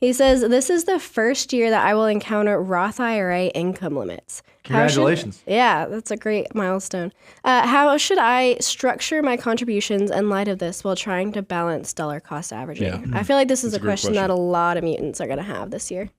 He says, this is the first year that I will encounter Roth IRA income limits. Congratulations. Yeah, that's a great milestone. How should I structure my contributions in light of this while trying to balance dollar cost averaging? Yeah. I feel like this is That's a question that a lot of mutants are going to have this year.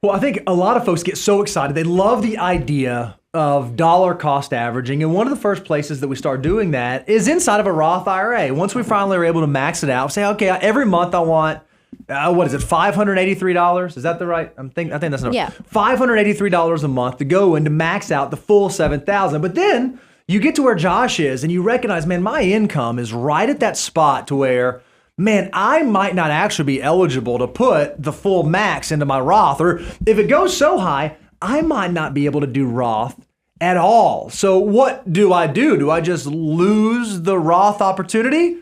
Well, I think a lot of folks get so excited. They love the idea of dollar cost averaging. And one of the first places that we start doing that is inside of a Roth IRA. Once we finally are able to max it out, say, okay, every month I want, what is it, $583? Is that the right? I think that's the number. Yeah. $583 a month to go in to max out the full $7,000. But then you get to where Josh is and you recognize, man, my income is right at that spot to where, man, I might not actually be eligible to put the full max into my Roth. Or if it goes so high, I might not be able to do Roth at all. So what do? Do I just lose the Roth opportunity?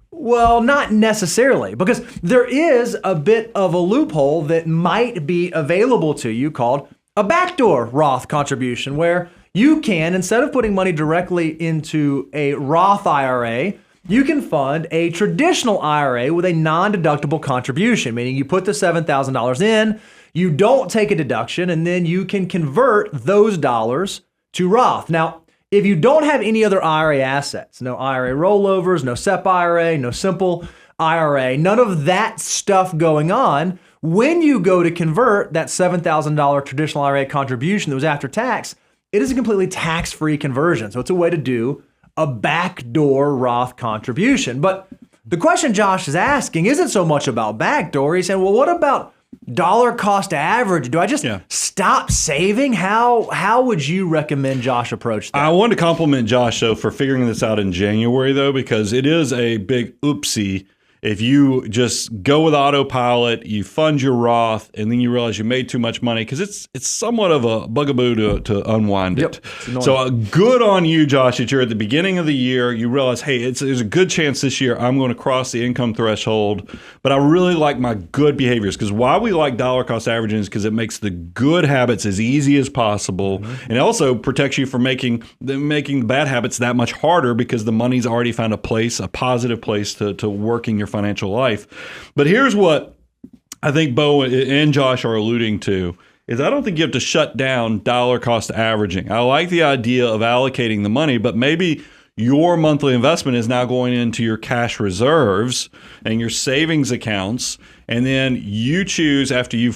Well, not necessarily, because there is a bit of a loophole that might be available to you called a backdoor Roth contribution, where you can, instead of putting money directly into a Roth IRA, you can fund a traditional IRA with a non-deductible contribution, meaning you put the $7,000 in, you don't take a deduction, and then you can convert those dollars to Roth. Now, if you don't have any other IRA assets, no IRA rollovers, no SEP IRA, no simple IRA, none of that stuff going on, when you go to convert that $7,000 traditional IRA contribution that was after tax, it is a completely tax-free conversion. So it's a way to do a backdoor Roth contribution. But the question Josh is asking isn't so much about backdoor. He's saying, well, what about dollar cost average? Do I just stop saving? How would you recommend Josh approach that? I want to compliment Josh, though, for figuring this out in January, though, because it is a big oopsie if you just go with autopilot, you fund your Roth, and then you realize you made too much money, because it's somewhat of a bugaboo to unwind it. So good on you, Josh, that you're at the beginning of the year. You realize, hey, there's a good chance this year I'm going to cross the income threshold, but I really like my good behaviors, because why we like dollar cost averaging is because it makes the good habits as easy as possible, and it also protects you from making the bad habits that much harder, because the money's already found a positive place to work in your financial life. But here's what I think Bo and Josh are alluding to, is I don't think you have to shut down dollar cost averaging. I like the idea of allocating the money, but maybe your monthly investment is now going into your cash reserves and your savings accounts, and then you choose, after you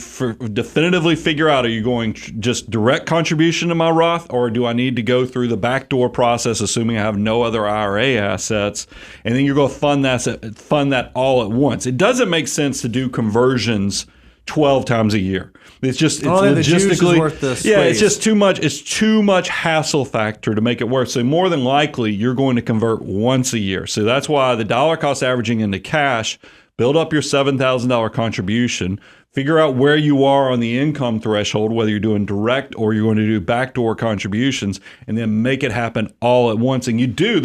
definitively figure out, are you going just direct contribution to my Roth, or do I need to go through the backdoor process, assuming I have no other IRA assets, and then you're going to fund that all at once. It doesn't make sense to do conversions 12 times a year. It's logistically worth the squeeze. it's just too much. It's too much hassle factor to make it work. So more than likely, you're going to convert once a year. So that's why the dollar cost averaging into cash, build up your $7,000 contribution, figure out where you are on the income threshold, whether you're doing direct or you're going to do backdoor contributions, and then make it happen all at once. And you do.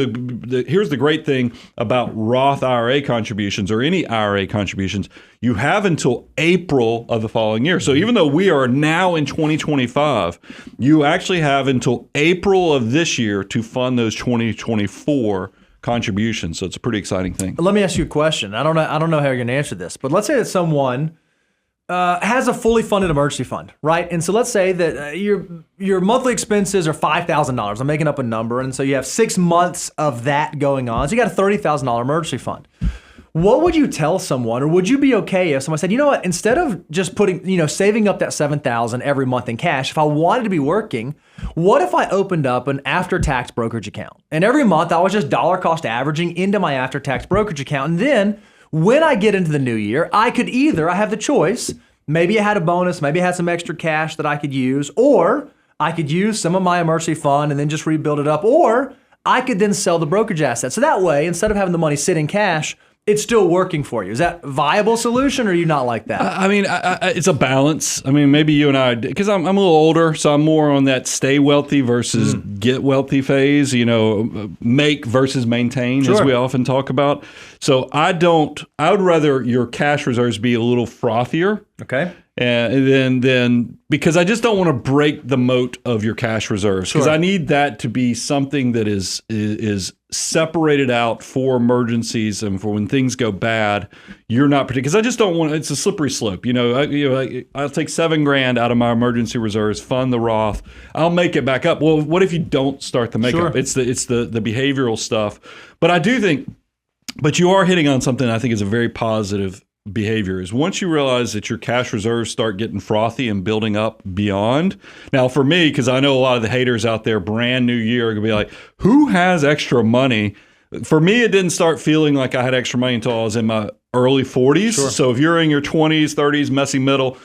Here's the great thing about Roth IRA contributions, or any IRA contributions, you have until April of the following year. So even though we are now in 2025, you actually have until April of this year to fund those 2024 contributions. So it's a pretty exciting thing. Let me ask you a question. I don't know how you're going to answer this, but let's say that someone has a fully funded emergency fund, right? And so let's say that your monthly expenses are $5,000. I'm making up a number, and so you have 6 months of that going on. So you got a $30,000 emergency fund. What would you tell someone, or would you be okay if someone said, you know what, instead of just saving up that $7,000 every month in cash, if I wanted to be working, what if I opened up an after-tax brokerage account? And every month I was just dollar cost averaging into my after-tax brokerage account. And then when I get into the new year, I have the choice, maybe I had a bonus, maybe I had some extra cash that I could use, or I could use some of my emergency fund and then just rebuild it up, or I could then sell the brokerage asset. So that way, instead of having the money sit in cash, it's still working for you. Is that a viable solution, or are you not like that? I mean, it's a balance. I mean, maybe you and I, because I'm a little older, so I'm more on that stay wealthy versus get wealthy phase, make versus maintain, as we often talk about. So I would rather your cash reserves be a little frothier Okay. And then because I just don't want to break the moat of your cash reserves, because I need that to be something that is separated out for emergencies and for when things go bad. You're not because I just don't want. It's a slippery slope. I'll take $7,000 out of my emergency reserves, fund the Roth. I'll make it back up. Well, what if you don't start the makeup? It's the behavioral stuff. But I do think. But you are hitting on something I think is a very positive behavior is once you realize that your cash reserves start getting frothy and building up beyond. Now, for me, because I know a lot of the haters out there, brand new year, are going to be like, who has extra money? For me, it didn't start feeling like I had extra money until I was in my early 40s. So if you're in your 20s, 30s, messy middle,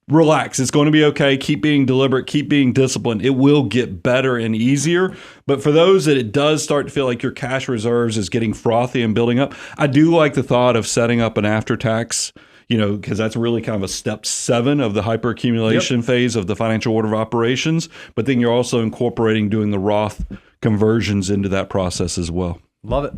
relax. It's going to be okay. Keep being deliberate. Keep being disciplined. It will get better and easier. But for those that it does start to feel like your cash reserves is getting frothy and building up, I do like the thought of setting up an after-tax, because that's really kind of a step 7 of the hyperaccumulation phase of the financial order of operations. But then you're also incorporating doing the Roth conversions into that process as well. Love it.